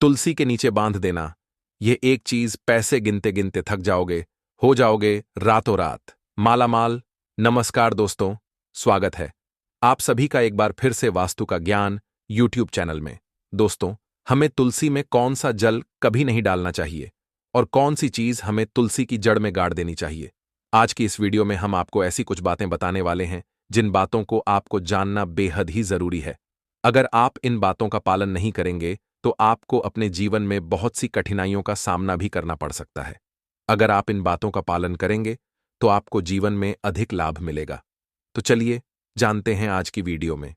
तुलसी के नीचे बांध देना। यह एक चीज पैसे गिनते गिनते थक जाओगे, हो जाओगे रातों रात मालामाल। नमस्कार दोस्तों, स्वागत है आप सभी का एक बार फिर से वास्तु का ज्ञान यूट्यूब चैनल में। दोस्तों, हमें तुलसी में कौन सा जल कभी नहीं डालना चाहिए और कौन सी चीज हमें तुलसी की जड़ में गाड़ देनी चाहिए। आज की इस वीडियो में हम आपको ऐसी कुछ बातें बताने वाले हैं जिन बातों को आपको जानना बेहद ही जरूरी है। अगर आप इन बातों का पालन नहीं करेंगे तो आपको अपने जीवन में बहुत सी कठिनाइयों का सामना भी करना पड़ सकता है। अगर आप इन बातों का पालन करेंगे तो आपको जीवन में अधिक लाभ मिलेगा। तो चलिए जानते हैं आज की वीडियो में।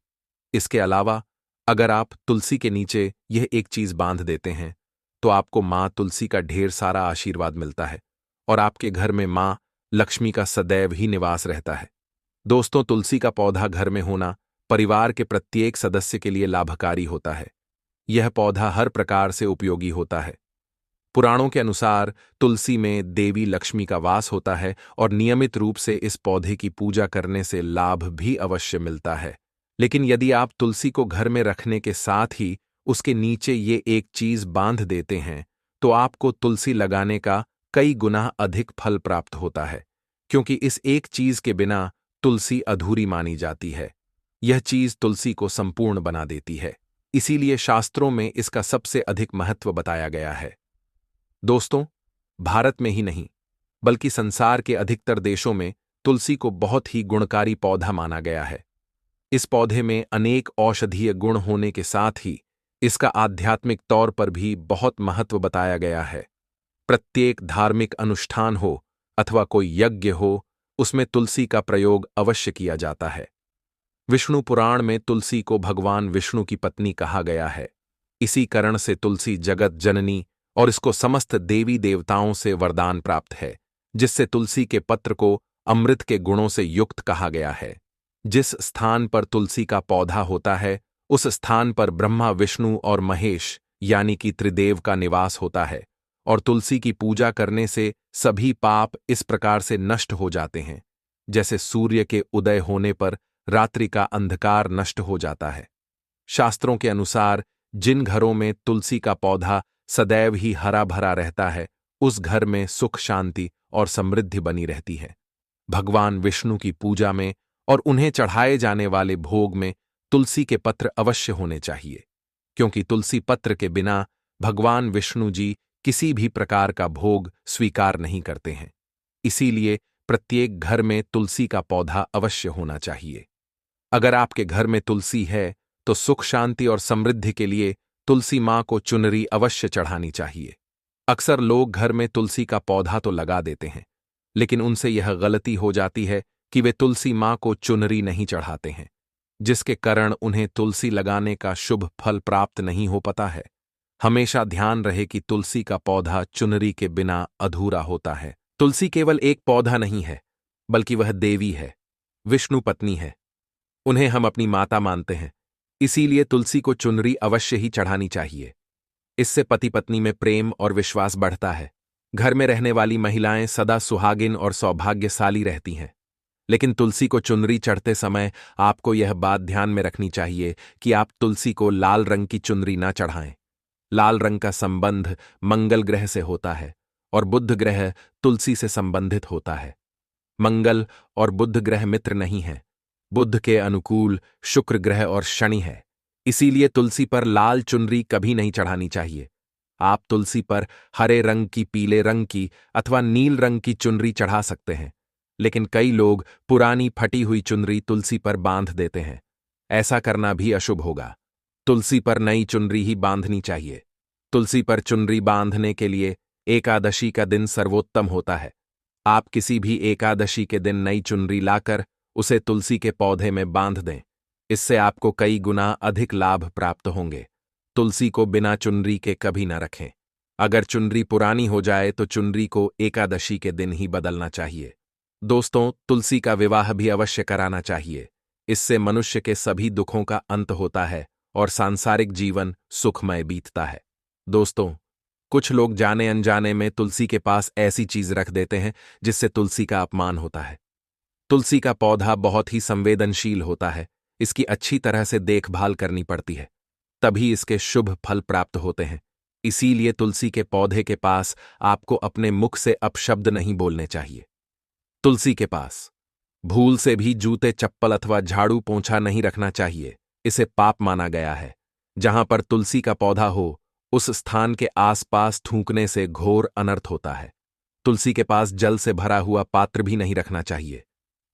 इसके अलावा अगर आप तुलसी के नीचे यह एक चीज बांध देते हैं तो आपको मां तुलसी का ढेर सारा आशीर्वाद मिलता है और आपके घर में मां लक्ष्मी का सदैव ही निवास रहता है। दोस्तों, तुलसी का पौधा घर में होना परिवार के प्रत्येक सदस्य के लिए लाभकारी होता है। यह पौधा हर प्रकार से उपयोगी होता है। पुराणों के अनुसार तुलसी में देवी लक्ष्मी का वास होता है और नियमित रूप से इस पौधे की पूजा करने से लाभ भी अवश्य मिलता है। लेकिन यदि आप तुलसी को घर में रखने के साथ ही उसके नीचे ये एक चीज बांध देते हैं तो आपको तुलसी लगाने का कई गुना अधिक फल प्राप्त होता है, क्योंकि इस एक चीज के बिना तुलसी अधूरी मानी जाती है। यह चीज तुलसी को संपूर्ण बना देती है, इसीलिए शास्त्रों में इसका सबसे अधिक महत्व बताया गया है। दोस्तों, भारत में ही नहीं बल्कि संसार के अधिकतर देशों में तुलसी को बहुत ही गुणकारी पौधा माना गया है। इस पौधे में अनेक औषधीय गुण होने के साथ ही इसका आध्यात्मिक तौर पर भी बहुत महत्व बताया गया है। प्रत्येक धार्मिक अनुष्ठान हो अथवा कोई यज्ञ हो, उसमें तुलसी का प्रयोग अवश्य किया जाता है। विष्णु पुराण में तुलसी को भगवान विष्णु की पत्नी कहा गया है। इसी कारण से तुलसी जगत जननी और इसको समस्त देवी देवताओं से वरदान प्राप्त है, जिससे तुलसी के पत्र को अमृत के गुणों से युक्त कहा गया है। जिस स्थान पर तुलसी का पौधा होता है उस स्थान पर ब्रह्मा विष्णु और महेश यानी कि त्रिदेव का निवास होता है और तुलसी की पूजा करने से सभी पाप इस प्रकार से नष्ट हो जाते हैं जैसे सूर्य के उदय होने पर रात्रि का अंधकार नष्ट हो जाता है। शास्त्रों के अनुसार जिन घरों में तुलसी का पौधा सदैव ही हरा भरा रहता है उस घर में सुख शांति और समृद्धि बनी रहती है। भगवान विष्णु की पूजा में और उन्हें चढ़ाए जाने वाले भोग में तुलसी के पत्र अवश्य होने चाहिए, क्योंकि तुलसी पत्र के बिना भगवान विष्णु जी किसी भी प्रकार का भोग स्वीकार नहीं करते हैं। इसीलिए प्रत्येक घर में तुलसी का पौधा अवश्य होना चाहिए। अगर आपके घर में तुलसी है तो सुख शांति और समृद्धि के लिए तुलसी मां को चुनरी अवश्य चढ़ानी चाहिए। अक्सर लोग घर में तुलसी का पौधा तो लगा देते हैं, लेकिन उनसे यह गलती हो जाती है कि वे तुलसी मां को चुनरी नहीं चढ़ाते हैं, जिसके कारण उन्हें तुलसी लगाने का शुभ फल प्राप्त नहीं हो पाता है। हमेशा ध्यान रहे कि तुलसी का पौधा चुनरी के बिना अधूरा होता है। तुलसी केवल एक पौधा नहीं है, बल्कि वह देवी है, विष्णु पत्नी है। उन्हें हम अपनी माता मानते हैं, इसीलिए तुलसी को चुनरी अवश्य ही चढ़ानी चाहिए। इससे पति पत्नी में प्रेम और विश्वास बढ़ता है। घर में रहने वाली महिलाएं सदा सुहागिन और सौभाग्यशाली रहती हैं। लेकिन तुलसी को चुनरी चढ़ते समय आपको यह बात ध्यान में रखनी चाहिए कि आप तुलसी को लाल रंग की चुनरी ना चढ़ाएं। लाल रंग का संबंध मंगल ग्रह से होता है और बुध ग्रह तुलसी से संबंधित होता है। मंगल और बुध ग्रह मित्र नहीं है। बुध के अनुकूल शुक्र ग्रह और शनि है। इसीलिए तुलसी पर लाल चुनरी कभी नहीं चढ़ानी चाहिए। आप तुलसी पर हरे रंग की, पीले रंग की अथवा नील रंग की चुनरी चढ़ा सकते हैं, लेकिन कई लोग पुरानी फटी हुई चुनरी तुलसी पर बांध देते हैं। ऐसा करना भी अशुभ होगा। तुलसी पर नई चुनरी ही बांधनी चाहिए। तुलसी पर चुनरी बांधने के लिए एकादशी का दिन सर्वोत्तम होता है। आप किसी भी एकादशी के दिन नई चुनरी लाकर उसे तुलसी के पौधे में बांध दें। इससे आपको कई गुना अधिक लाभ प्राप्त होंगे। तुलसी को बिना चुनरी के कभी न रखें। अगर चुनरी पुरानी हो जाए तो चुनरी को एकादशी के दिन ही बदलना चाहिए। दोस्तों, तुलसी का विवाह भी अवश्य कराना चाहिए। इससे मनुष्य के सभी दुखों का अंत होता है और सांसारिक जीवन सुखमय बीतता है। दोस्तों, कुछ लोग जाने अनजाने में तुलसी के पास ऐसी चीज रख देते हैं जिससे तुलसी का अपमान होता है। तुलसी का पौधा बहुत ही संवेदनशील होता है। इसकी अच्छी तरह से देखभाल करनी पड़ती है, तभी इसके शुभ फल प्राप्त होते हैं। इसीलिए तुलसी के पौधे के पास आपको अपने मुख से अपशब्द नहीं बोलने चाहिए। तुलसी के पास भूल से भी जूते चप्पल अथवा झाड़ू पोंछा नहीं रखना चाहिए, इसे पाप माना गया है। जहां पर तुलसी का पौधा हो उस स्थान के आसपास थूकने से घोर अनर्थ होता है। तुलसी के पास जल से भरा हुआ पात्र भी नहीं रखना चाहिए।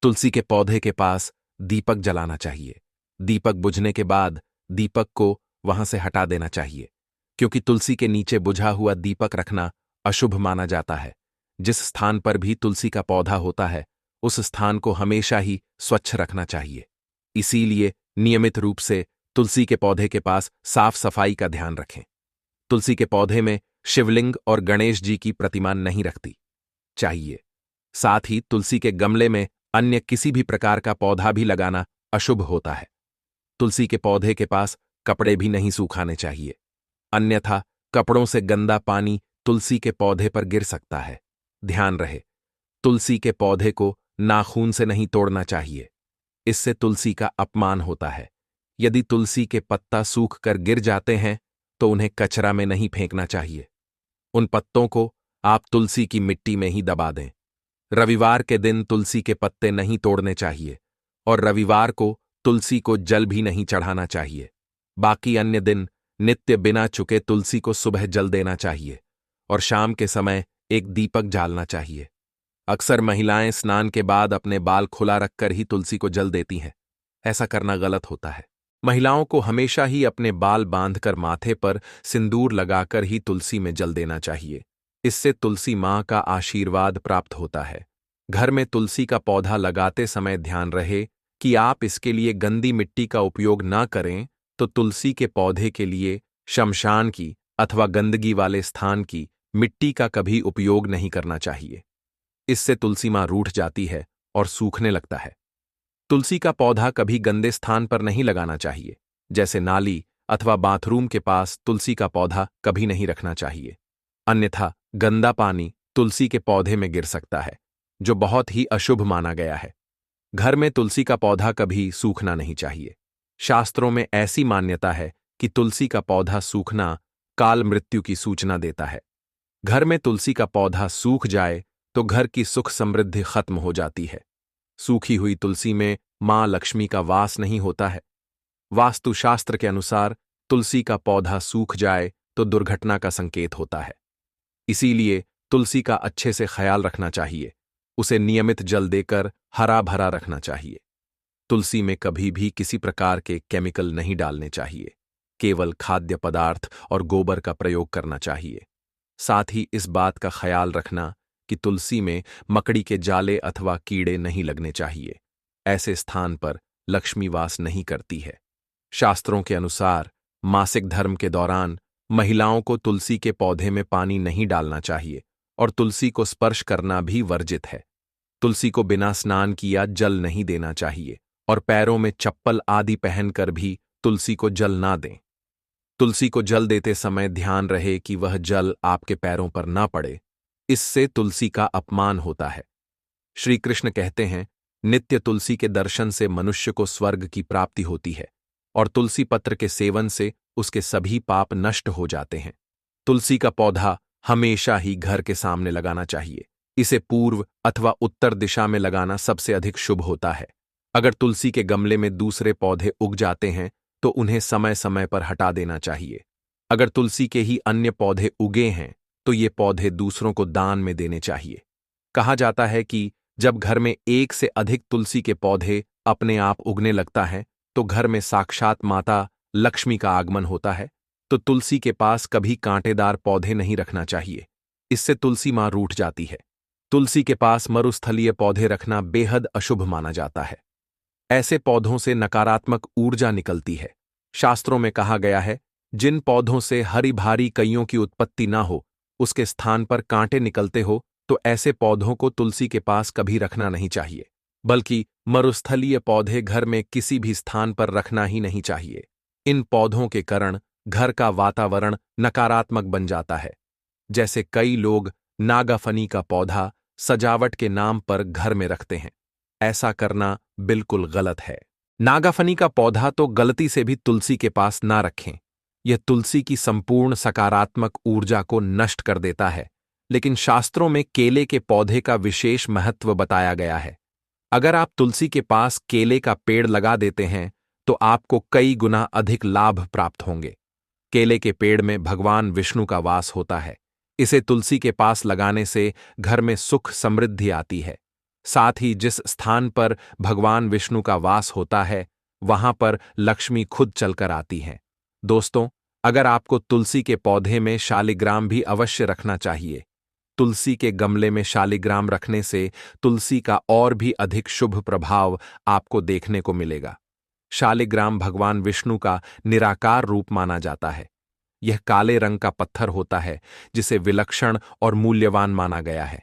तुलसी के पौधे के पास दीपक जलाना चाहिए। दीपक बुझने के बाद दीपक को वहां से हटा देना चाहिए, क्योंकि तुलसी के नीचे बुझा हुआ दीपक रखना अशुभ माना जाता है। जिस स्थान पर भी तुलसी का पौधा होता है उस स्थान को हमेशा ही स्वच्छ रखना चाहिए। इसीलिए नियमित रूप से तुलसी के पौधे के पास साफ सफाई का ध्यान रखें। तुलसी के पौधे में शिवलिंग और गणेश जी की प्रतिमा नहीं रखती चाहिए। साथ ही तुलसी के गमले में अन्य किसी भी प्रकार का पौधा भी लगाना अशुभ होता है। तुलसी के पौधे के पास कपड़े भी नहीं सूखाने चाहिए, अन्यथा कपड़ों से गंदा पानी तुलसी के पौधे पर गिर सकता है। ध्यान रहे, तुलसी के पौधे को नाखून से नहीं तोड़ना चाहिए, इससे तुलसी का अपमान होता है। यदि तुलसी के पत्ता सूख कर गिर जाते हैं तो उन्हें कचरा में नहीं फेंकना चाहिए। उन पत्तों को आप तुलसी की मिट्टी में ही दबा दें। रविवार के दिन तुलसी के पत्ते नहीं तोड़ने चाहिए और रविवार को तुलसी को जल भी नहीं चढ़ाना चाहिए। बाकी अन्य दिन नित्य बिना चुके तुलसी को सुबह जल देना चाहिए और शाम के समय एक दीपक जालना चाहिए। अक्सर महिलाएं स्नान के बाद अपने बाल खुला रखकर ही तुलसी को जल देती हैं। ऐसा करना गलत होता है। महिलाओं को हमेशा ही अपने बाल बांधकर माथे पर सिंदूर लगाकर ही तुलसी में जल देना चाहिए। इससे तुलसी मां का आशीर्वाद प्राप्त होता है। घर में तुलसी का पौधा लगाते समय ध्यान रहे कि आप इसके लिए गंदी मिट्टी का उपयोग न करें, तो तुलसी के पौधे के लिए शमशान की अथवा गंदगी वाले स्थान की मिट्टी का कभी उपयोग नहीं करना चाहिए। इससे तुलसी मां रूठ जाती है और सूखने लगता है। तुलसी का पौधा कभी गंदे स्थान पर नहीं लगाना चाहिए, जैसे नाली अथवा बाथरूम के पास तुलसी का पौधा कभी नहीं रखना चाहिए, अन्यथा गंदा पानी तुलसी के पौधे में गिर सकता है, जो बहुत ही अशुभ माना गया है। घर में तुलसी का पौधा कभी सूखना नहीं चाहिए। शास्त्रों में ऐसी मान्यता है कि तुलसी का पौधा सूखना काल मृत्यु की सूचना देता है। घर में तुलसी का पौधा सूख जाए तो घर की सुख समृद्धि खत्म हो जाती है। सूखी हुई तुलसी में मां लक्ष्मी का वास नहीं होता है। वास्तुशास्त्र के अनुसार तुलसी का पौधा सूख जाए तो दुर्घटना का संकेत होता है। इसीलिए तुलसी का अच्छे से ख्याल रखना चाहिए। उसे नियमित जल देकर हरा भरा रखना चाहिए। तुलसी में कभी भी किसी प्रकार के केमिकल नहीं डालने चाहिए। केवल खाद्य पदार्थ और गोबर का प्रयोग करना चाहिए। साथ ही इस बात का ख्याल रखना कि तुलसी में मकड़ी के जाले अथवा कीड़े नहीं लगने चाहिए। ऐसे स्थान पर लक्ष्मी वास नहीं करती है। शास्त्रों के अनुसार मासिक धर्म के दौरान महिलाओं को तुलसी के पौधे में पानी नहीं डालना चाहिए और तुलसी को स्पर्श करना भी वर्जित है। तुलसी को बिना स्नान किया जल नहीं देना चाहिए और पैरों में चप्पल आदि पहनकर भी तुलसी को जल ना दें। तुलसी को जल देते समय ध्यान रहे कि वह जल आपके पैरों पर ना पड़े, इससे तुलसी का अपमान होता है। श्री कृष्ण कहते हैं, नित्य तुलसी के दर्शन से मनुष्य को स्वर्ग की प्राप्ति होती है और तुलसी पत्र के सेवन से उसके सभी पाप नष्ट हो जाते हैं। तुलसी का पौधा हमेशा ही घर के सामने लगाना चाहिए। इसे पूर्व अथवा उत्तर दिशा में लगाना सबसे अधिक शुभ होता है। अगर तुलसी के गमले में दूसरे पौधे उग जाते हैं तो उन्हें समय समय पर हटा देना चाहिए। अगर तुलसी के ही अन्य पौधे उगे हैं तो ये पौधे दूसरों को दान में देने चाहिए। कहा जाता है कि जब घर में एक से अधिक तुलसी के पौधे अपने आप उगने लगता है तो घर में साक्षात माता लक्ष्मी का आगमन होता है। तो तुलसी के पास कभी कांटेदार पौधे नहीं रखना चाहिए, इससे तुलसी मां रूठ जाती है। तुलसी के पास मरुस्थलीय पौधे रखना बेहद अशुभ माना जाता है। ऐसे पौधों से नकारात्मक ऊर्जा निकलती है। शास्त्रों में कहा गया है, जिन पौधों से हरी भारी कईयों की उत्पत्ति ना हो, उसके स्थान पर कांटे निकलते हो, तो ऐसे पौधों को तुलसी के पास कभी रखना नहीं चाहिए, बल्कि मरुस्थलीय पौधे घर में किसी भी स्थान पर रखना ही नहीं चाहिए। इन पौधों के कारण घर का वातावरण नकारात्मक बन जाता है। जैसे कई लोग नागाफनी का पौधा सजावट के नाम पर घर में रखते हैं। ऐसा करना बिल्कुल गलत है। नागाफनी का पौधा तो गलती से भी तुलसी के पास ना रखें। यह तुलसी की संपूर्ण सकारात्मक ऊर्जा को नष्ट कर देता है, लेकिन शास्त्रों में केले के पौधे का विशेष महत्व बताया गया है। अगर आप तुलसी के पास केले का पेड़ लगा देते हैं तो आपको कई गुना अधिक लाभ प्राप्त होंगे। केले के पेड़ में भगवान विष्णु का वास होता है। इसे तुलसी के पास लगाने से घर में सुख समृद्धि आती है। साथ ही जिस स्थान पर भगवान विष्णु का वास होता है वहां पर लक्ष्मी खुद चलकर आती हैं। दोस्तों, अगर आपको तुलसी के पौधे में शालिग्राम भी अवश्य रखना चाहिए। तुलसी के गमले में शालिग्राम रखने से तुलसी का और भी अधिक शुभ प्रभाव आपको देखने को मिलेगा। शालिग्राम भगवान विष्णु का निराकार रूप माना जाता है। यह काले रंग का पत्थर होता है जिसे विलक्षण और मूल्यवान माना गया है।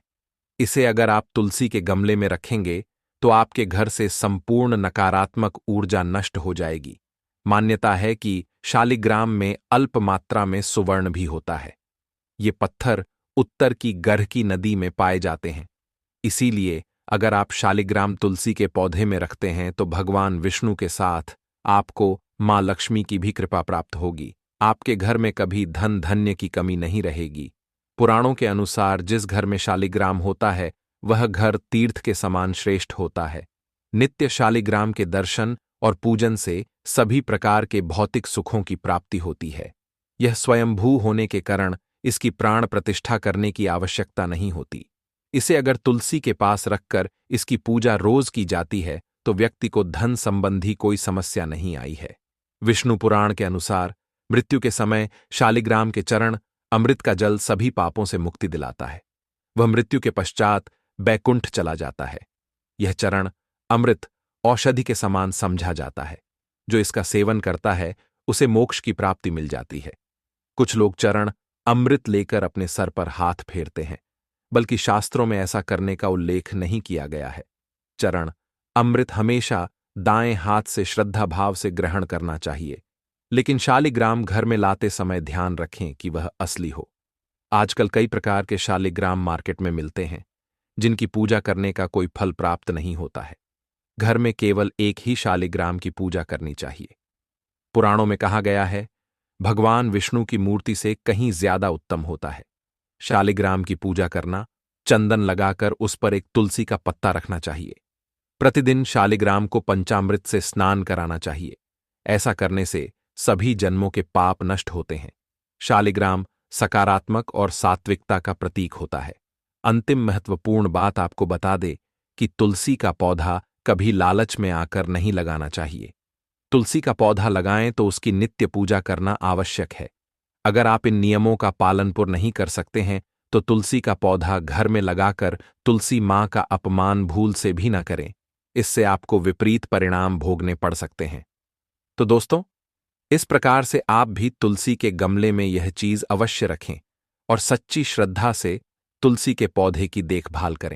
इसे अगर आप तुलसी के गमले में रखेंगे तो आपके घर से संपूर्ण नकारात्मक ऊर्जा नष्ट हो जाएगी। मान्यता है कि शालिग्राम में अल्प मात्रा में सुवर्ण भी होता है। ये पत्थर उत्तर की गहकी नदी में पाए जाते हैं। इसीलिए अगर आप शालिग्राम तुलसी के पौधे में रखते हैं तो भगवान विष्णु के साथ आपको मां लक्ष्मी की भी कृपा प्राप्त होगी। आपके घर में कभी धन धान्य की कमी नहीं रहेगी। पुराणों के अनुसार जिस घर में शालिग्राम होता है वह घर तीर्थ के समान श्रेष्ठ होता है। नित्य शालिग्राम के दर्शन और पूजन से सभी प्रकार के भौतिक सुखों की प्राप्ति होती है। यह स्वयंभू होने के कारण इसकी प्राण प्रतिष्ठा करने की आवश्यकता नहीं होती। इसे अगर तुलसी के पास रखकर इसकी पूजा रोज की जाती है तो व्यक्ति को धन संबंधी कोई समस्या नहीं आई है। विष्णु पुराण के अनुसार मृत्यु के समय शालिग्राम के चरण अमृत का जल सभी पापों से मुक्ति दिलाता है। वह मृत्यु के पश्चात बैकुंठ चला जाता है। यह चरण अमृत औषधि के समान समझा जाता है। जो इसका सेवन करता है उसे मोक्ष की प्राप्ति मिल जाती है। कुछ लोग चरण अमृत लेकर अपने सर पर हाथ फेरते हैं, बल्कि शास्त्रों में ऐसा करने का उल्लेख नहीं किया गया है। चरण अमृत हमेशा दाएं हाथ से श्रद्धा भाव से ग्रहण करना चाहिए, लेकिन शालिग्राम घर में लाते समय ध्यान रखें कि वह असली हो। आजकल कई प्रकार के शालिग्राम मार्केट में मिलते हैं जिनकी पूजा करने का कोई फल प्राप्त नहीं होता है। घर में केवल एक ही शालिग्राम की पूजा करनी चाहिए। पुराणों में कहा गया है भगवान विष्णु की मूर्ति से कहीं ज्यादा उत्तम होता है शालिग्राम की पूजा करना। चंदन लगाकर उस पर एक तुलसी का पत्ता रखना चाहिए। प्रतिदिन शालिग्राम को पंचामृत से स्नान कराना चाहिए। ऐसा करने से सभी जन्मों के पाप नष्ट होते हैं। शालिग्राम सकारात्मक और सात्विकता का प्रतीक होता है। अंतिम महत्वपूर्ण बात आपको बता दे कि तुलसी का पौधा कभी लालच में आकर नहीं लगाना चाहिए। तुलसी का पौधा लगाएं तो उसकी नित्य पूजा करना आवश्यक है। अगर आप इन नियमों का पालन पूर्ण नहीं कर सकते हैं तो तुलसी का पौधा घर में लगाकर तुलसी मां का अपमान भूल से भी न करें। इससे आपको विपरीत परिणाम भोगने पड़ सकते हैं। तो दोस्तों, इस प्रकार से आप भी तुलसी के गमले में यह चीज अवश्य रखें और सच्ची श्रद्धा से तुलसी के पौधे की देखभाल करें।